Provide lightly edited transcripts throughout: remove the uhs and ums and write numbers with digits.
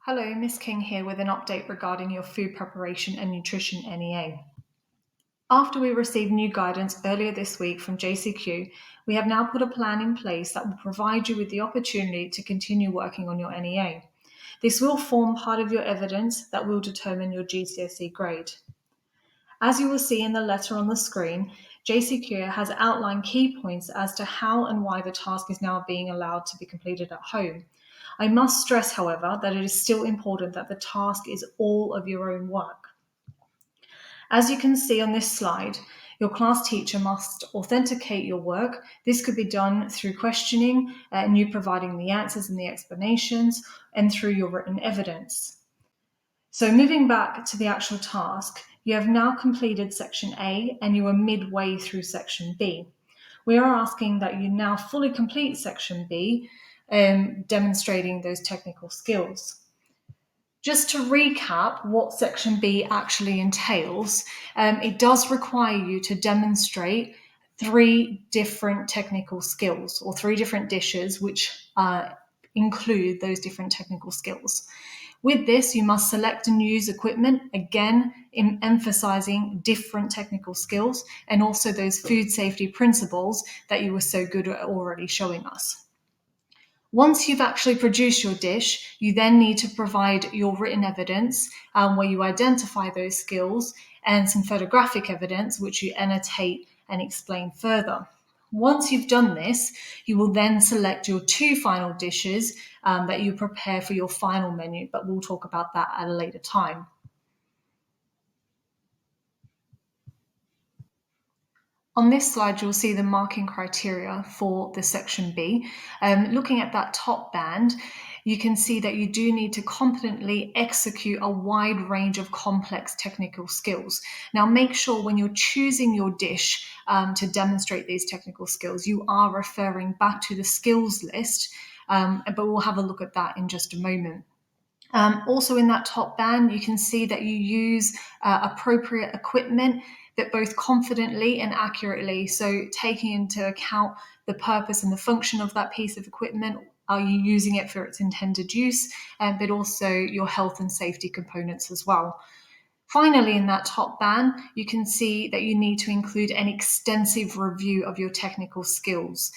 Hello, Miss King here with an update regarding your food preparation and nutrition NEA. After we received new guidance earlier this week from JCQ, we have now put a plan in place that will provide you with the opportunity to continue working on your NEA. This will form part of your evidence that will determine your GCSE grade. As you will see in the letter on the screen, JCQ has outlined key points as to how and why the task is now being allowed to be completed at home. I must stress, however, that it is still important that the task is all of your own work. As you can see on this slide, your class teacher must authenticate your work. This could be done through questioning and you providing the answers and the explanations, and through your written evidence. So moving back to the actual task, you have now completed section A and you are midway through section B. We are asking that you now fully complete section B, demonstrating those technical skills. Just to recap what section B actually entails, it does require you to demonstrate 3 different technical skills or 3 different dishes which include those different technical skills. With this, you must select and use equipment, again, emphasizing different technical skills and also those food safety principles that you were so good at already showing us. Once you've actually produced your dish, you then need to provide your written evidence where you identify those skills and some photographic evidence which you annotate and explain further. Once you've done this, you will then select your 2 final dishes that you prepare for your final menu, but we'll talk about that at a later time. On this slide, you'll see the marking criteria for the section B. Looking at that top band, you can see that you do need to competently execute a wide range of complex technical skills. Now, make sure when you're choosing your dish to demonstrate these technical skills, you are referring back to the skills list, but we'll have a look at that in just a moment. Also in that top band, you can see that you use appropriate equipment that both confidently and accurately, so taking into account the purpose and the function of that piece of equipment, are you using it for its intended use, but also your health and safety components as well. Finally, in that top band, you can see that you need to include an extensive review of your technical skills.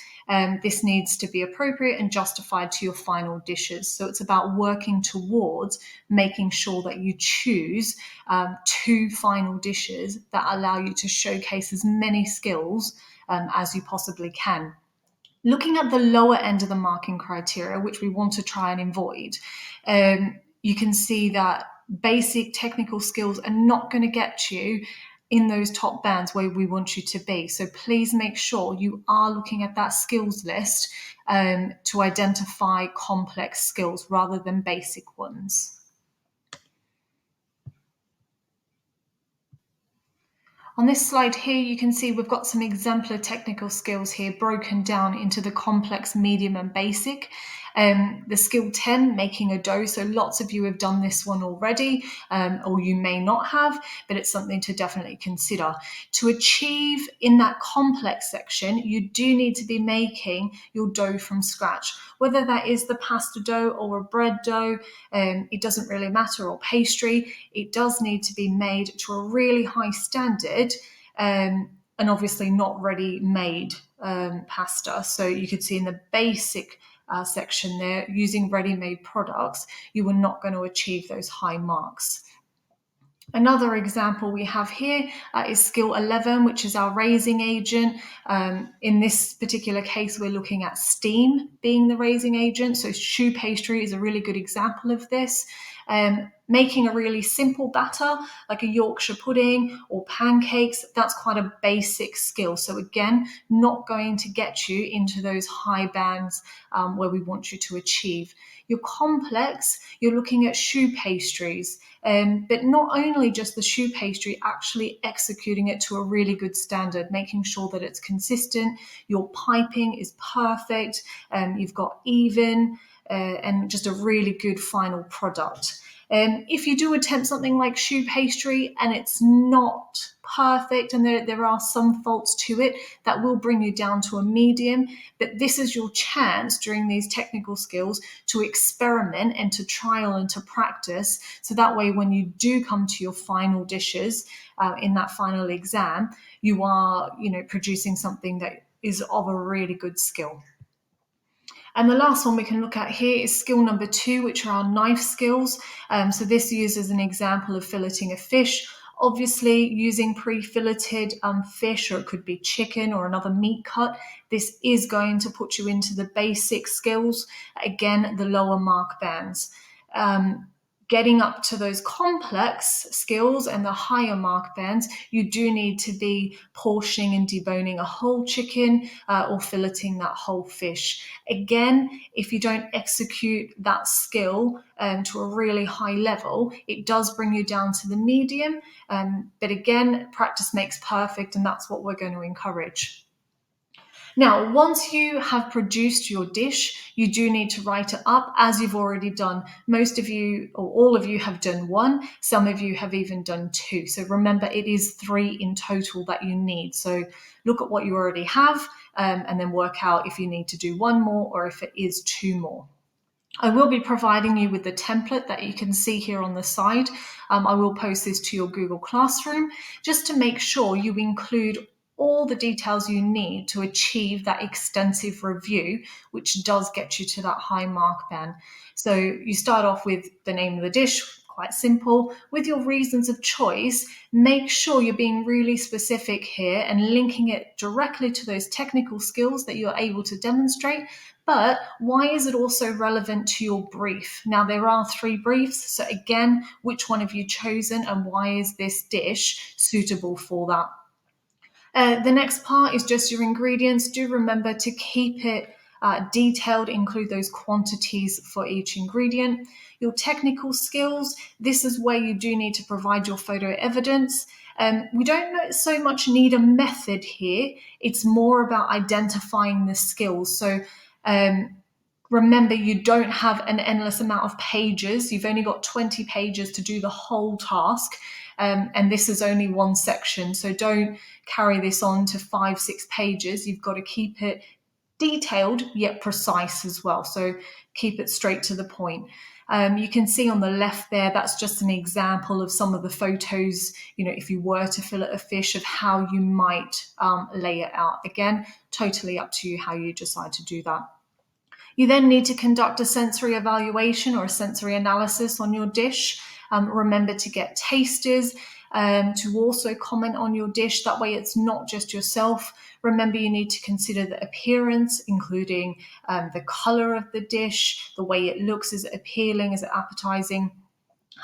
This needs to be appropriate and justified to your final dishes. So it's about working towards making sure that you choose 2 final dishes that allow you to showcase as many skills as you possibly can. Looking at the lower end of the marking criteria, which we want to try and avoid, you can see that basic technical skills are not going to get you in those top bands where we want you to be. So please make sure you are looking at that skills list to identify complex skills rather than basic ones. On this slide here, you can see we've got some exemplar technical skills here broken down into the complex, medium and basic. The skill 10, making a dough. So lots of you have done this one already, or you may not have, but it's something to definitely consider. To achieve in that complex section, you do need to be making your dough from scratch. Whether that is the pasta dough or a bread dough, it doesn't really matter, or pastry, it does need to be made to a really high standard. And obviously not ready-made pasta. So you could see in the basic section there, using ready-made products, you are not going to achieve those high marks. Another example we have here is skill 11, which is our raising agent. In this particular case, we're looking at steam being the raising agent. So choux pastry is a really good example of this. Making a really simple batter like a Yorkshire pudding or pancakes, that's quite a basic skill. So again, not going to get you into those high bands where we want you to achieve. Your complex, you're looking at choux pastries, but not only just the choux pastry, actually executing it to a really good standard, making sure that it's consistent, your piping is perfect, you've got even, and just a really good final product. If you do attempt something like choux pastry and it's not perfect and there are some faults to it, that will bring you down to a medium. But this is your chance during these technical skills to experiment and to trial and to practice. So that way, when you do come to your final dishes in that final exam, you are, producing something that is of a really good skill. And the last one we can look at here is skill number 2, which are our knife skills. So this uses an example of filleting a fish. Obviously, using pre-filleted fish, or it could be chicken or another meat cut, this is going to put you into the basic skills. Again, the lower mark bands. Getting up to those complex skills and the higher mark bands, you do need to be portioning and deboning a whole chicken or filleting that whole fish. Again, if you don't execute that skill to a really high level, it does bring you down to the medium. But again, practice makes perfect, and that's what we're going to encourage. Now, once you have produced your dish, you do need to write it up as you've already done. Most of you, or all of you, have done 1. Some of you have even done 2. So remember, it is 3 in total that you need. So look at what you already have and then work out if you need to do 1 more or if it is 2 more. I will be providing you with the template that you can see here on the side. I will post this to your Google Classroom just to make sure you include all the details you need to achieve that extensive review, which does get you to that high mark band. So you start off with the name of the dish, quite simple. With your reasons of choice, make sure you're being really specific here and linking it directly to those technical skills that you're able to demonstrate. But why is it also relevant to your brief? Now, there are 3 briefs. So again, which one have you chosen and why is this dish suitable for that? The next part is just your ingredients. Do remember to keep it detailed, include those quantities for each ingredient. Your technical skills, this is where you do need to provide your photo evidence. We don't so much need a method here. It's more about identifying the skills. So remember, you don't have an endless amount of pages. You've only got 20 pages to do the whole task. And this is only one section. So don't carry this on to 5-6 pages. You've got to keep it detailed yet precise as well. So keep it straight to the point. You can see on the left there, that's just an example of some of the photos, if you were to fillet a fish, of how you might lay it out. Again, totally up to you how you decide to do that. You then need to conduct a sensory evaluation or a sensory analysis on your dish. Remember to get tasters to also comment on your dish. That way it's not just yourself. Remember, you need to consider the appearance, including the color of the dish, the way it looks. Is it appealing? Is it appetizing?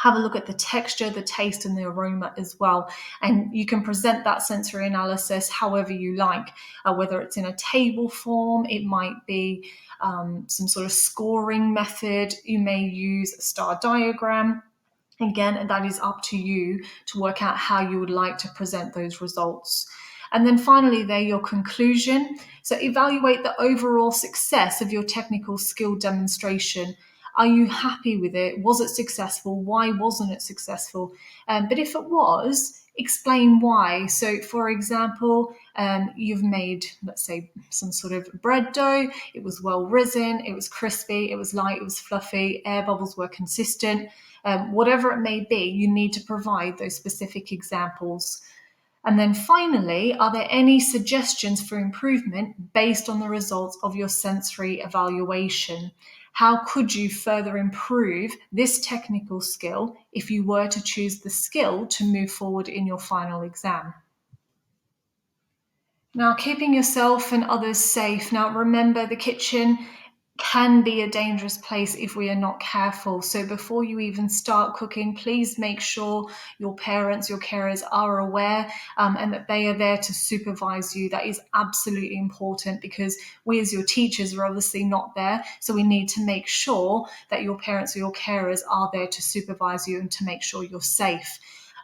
Have a look at the texture, the taste, and the aroma as well. And you can present that sensory analysis however you like, whether it's in a table form, it might be some sort of scoring method. You may use a star diagram. Again, that is up to you to work out how you would like to present those results. And then finally, there, your conclusion. So evaluate the overall success of your technical skill demonstration. Are you happy with it? Was it successful? Why wasn't it successful? But if it was, explain why. So, for example, you've made, let's say, some sort of bread dough. It was well risen, it was crispy, it was light, it was fluffy, air bubbles were consistent. Whatever it may be, you need to provide those specific examples. And then finally, are there any suggestions for improvement based on the results of your sensory evaluation? How could you further improve this technical skill if you were to choose the skill to move forward in your final exam? Now, keeping yourself and others safe. Now, remember, the kitchen can be a dangerous place if we are not careful. So before you even start cooking, please make sure your parents, your carers are aware and that they are there to supervise you. That is absolutely important because we as your teachers are obviously not there. So we need to make sure that your parents or your carers are there to supervise you and to make sure you're safe.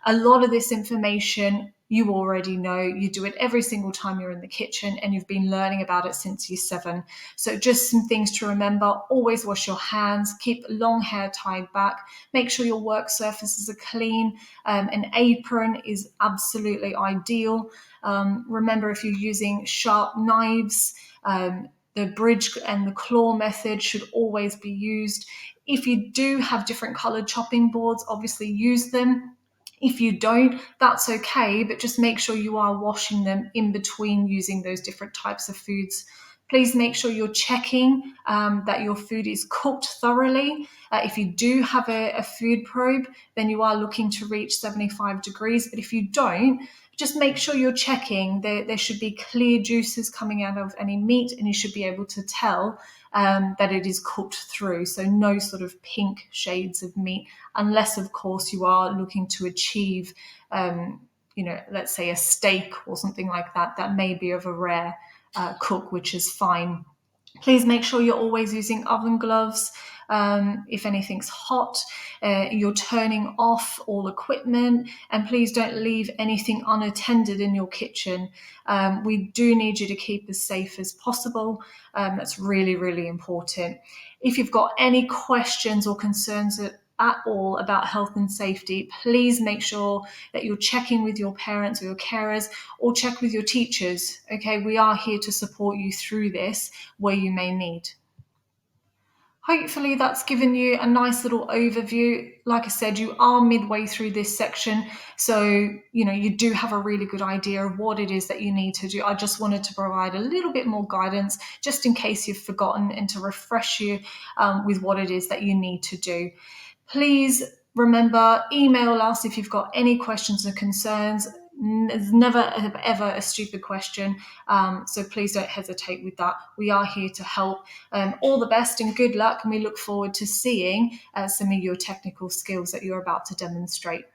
A lot of this information you already know. You do it every single time you're in the kitchen, and you've been learning about it since year 7. So just some things to remember: always wash your hands, keep long hair tied back, make sure your work surfaces are clean. An apron is absolutely ideal. Remember, if you're using sharp knives, the bridge and the claw method should always be used. If you do have different colored chopping boards, obviously use them. If you don't, that's okay, but just make sure you are washing them in between using those different types of foods. Please make sure you're checking that your food is cooked thoroughly. If you do have a food probe, then you are looking to reach 75 degrees. But if you don't, just make sure you're checking. There should be clear juices coming out of any meat, and you should be able to tell that it is cooked through. So no sort of pink shades of meat, unless, of course, you are looking to achieve, let's say a steak or something like that. That may be of a rare cook, which is fine. Please make sure you're always using oven gloves. If anything's hot, you're turning off all equipment, and please don't leave anything unattended in your kitchen. We do need you to keep as safe as possible. That's really, really important. If you've got any questions or concerns at all about health and safety, please make sure that you're checking with your parents or your carers, or check with your teachers. Okay, we are here to support you through this where you may need. Hopefully that's given you a nice little overview. Like I said, you are midway through this section, so you do have a really good idea of what it is that you need to do. I just wanted to provide a little bit more guidance just in case you've forgotten, and to refresh you with what it is that you need to do. Please remember, email us if you've got any questions or concerns. There's never ever a stupid question, so please don't hesitate with that. We are here to help. All the best and good luck, and we look forward to seeing some of your technical skills that you're about to demonstrate.